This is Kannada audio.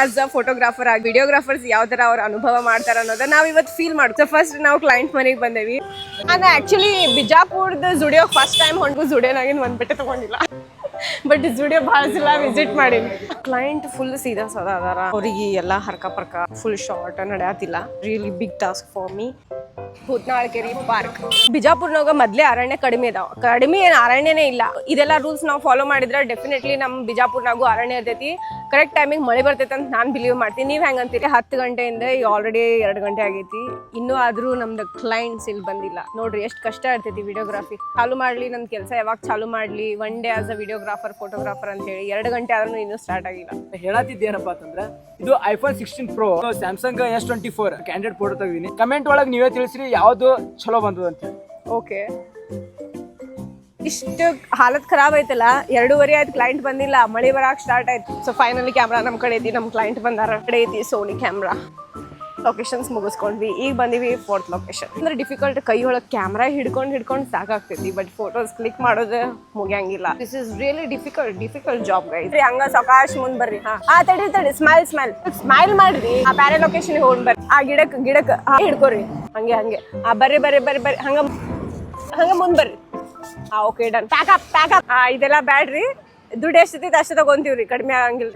ಆಸ್ ಅ ಫೋಟೋಗ್ರಾಫರ್ ಆಗಿ ವಿಡಿಯೋಗ್ರಾಫರ್ಸ್ ಯಾವ ತರ ಅವ್ರ ಅನುಭವ ಮಾಡ್ತಾರ ಅನ್ನೋದನ್ನ ನಾವ್ ಇವತ್ತು ಫೀಲ್ ಮಾಡ್ತೀವಿ. ಫಸ್ಟ್ ನಾವು ಕ್ಲೈಂಟ್ ಮನೆಗೆ ಬಂದೇವಿ. ನಾನು ಆಕ್ಚುಲಿ ಬಿಜಾಪುರದ ಜುಡಿಯೋ ಫಸ್ಟ್ ಟೈಮ್ ಹೊಂಟು ಜುಡಿಯೋನಾಗಿನ್ ಒಂದ್ ಬಟ್ಟೆ ತಗೊಂಡಿಲ್ಲ, ಬಟ್ ಜುಡಿಯೋ ಭಾಳ ಸಲ ವಿಸಿಟ್ ಮಾಡೀನಿ. ಕ್ಲೈಂಟ್ ಫುಲ್ ಸೀದಾ ಸದಾ ಅದಾರ, ಅವ್ರಿಗೆ ಎಲ್ಲ ಹರ್ಕ ಪರ್ಕ ಫುಲ್ ಶಾರ್ಟ್ ನಡೆಯತಿಲ್ಲ. Really big task for me. ಭೂತ್ನಾಳ್-ಕೆರಿ ಪಾರ್ಕ್ ಬಿಜಾಪುರ್ನಾಗ ಮೊದ್ಲೇ ಅರಣ್ಯ ಕಡಿಮೆ ಇದಾವ, ಕಡಿಮೆ ಏನು ಅರಣ್ಯನೇ ಇಲ್ಲ. ಇದೆಲ್ಲ ರೂಲ್ಸ್ ನಾವು ಫಾಲೋ ಮಾಡಿದ್ರೆ ಡೆಫಿನೆಟ್ಲಿ ನಮ್ಮ ಬಿಜಾಪುರ್ನಾಗೂ ಅರಣ್ಯ ಇರ್ತೈತಿ. ಕರೆಕ್ಟ್ ಟೈಮಿಗೆ ಮಳೆ ಬರ್ತೈತೆ ಅಂತ ನಾನು ಬಿಲೀವ್ ಮಾಡ್ತೀನಿ. ನೀವು ಹೆಂಗಂತೀರಿ? 10 ಗಂಟೆಯಿಂದ ಈಗ ಆಲ್ರೆಡಿ 2 ಗಂಟೆ ಆಗೈತಿ, ಇನ್ನೂ ಆದ್ರೂ ನಮ್ದು ಕ್ಲೈಂಟ್ಸ್ ಇಲ್ಲಿ ಬಂದಿಲ್ಲ. ನೋಡ್ರಿ ಎಷ್ಟು ಕಷ್ಟ ಇರ್ತೈತಿ ವಿಡಿಯೋಗ್ರಾಫಿ. ಚಾಲು ಮಾಡ್ಲಿ ನನ್ನ ಕೆಲಸ, ಯಾವಾಗ ಚಾಲು ಮಾಡ್ಲಿ, one day as a videographer photographer ಅಂತ ಹೇಳಿ 2 ಗಂಟೆ ಆದ್ರೂ ಇನ್ನೂ ಸ್ಟಾರ್ಟ್ ಆಗಿಲ್ಲ. ಹೇಳತ್ತಿದ್ದೇನಪ್ಪ ಅಂತಂದ್ರೆ ಇದು iPhone 16 Pro, Samsung S24 candidate photo ತೆಗೆದಿನಿ. ಕಮೆಂಟ್ ಒಳಗೆ ನೀವೇ ತಿಳಿಸ್ರಿ ಯಾವ್ದು ಚಲೋ ಬಂದದ ಅಂತ. ಓಕೆ, ಇಷ್ಟು ಹಾಲತ್ ಖರಾಬ್ ಐತಲ್ಲ, 2:30 ಆಯ್ತು ಕ್ಲೈಂಟ್ ಬಂದಿಲ್ಲ, ಮಳೆ ಬರಾಕ್ ಸ್ಟಾರ್ಟ್ ಆಯ್ತು. ಸೊ ಫೈನಲಿ ಕ್ಯಾಮ್ರಾ ನಮ್ಮ ಕಡೆ ಐತಿ, ನಮ್ಮ ಕ್ಲೈಂಟ್ ಬಂದಾರ. ಕಡೆ ಐತಿ ಸೋನಿ ಕ್ಯಾಮ್ರಾ. ಲೊಕೇಶನ್ಸ್ ಮುಗಿಸ್ಕೊಂಡ್ವಿ, ಈಗ ಬಂದಿವಿ 4th ಲೊಕೇಶನ್. ಅಂದ್ರೆ ಡಿಫಿಕಲ್ಟ್, ಕೈ ಒಳಗೆ ಕ್ಯಾಮ್ರಾ ಹಿಡ್ಕೊಂಡು ಸಾಕಾಗ್ತೈತಿ, ಬಟ್ ಫೋಟೋಸ್ ಕ್ಲಿಕ್ ಮಾಡೋದು ಮುಗಿಯಂಗಿಲ್ಲ. This is really difficult job guys. ಹಂಗ ಸಾಕಾಶ್ ಮುಂದ್ ಬರ್ರಿ. ತಡಿ ಸ್ಮೈಲ್ ಮಾಡ್ರಿ. ಆ ಬ್ಯಾರೆ ಲೊಕೇಶನ್ ಹೋಗಿ ಬರ್ರಿ. ಆ ಗಿಡಕ್ ಹಿಡ್ಕೋರಿ, ಹಂಗೆ ಬರ್ರಿ ಹಂಗ ಮುಂದ್ ಬರ್ರಿ. Okay done. ಪ್ಯಾಕಪ್. ಇದೆಲ್ಲ ಬ್ಯಾಡ್ರಿ, ದುಡ್ಡು ಎಷ್ಟೈತಿ ಅಷ್ಟೇ ತಗೊಂತೀವ್ರಿ, ಕಡಿಮೆ ಆಗಂಗಿಲ್ಲ.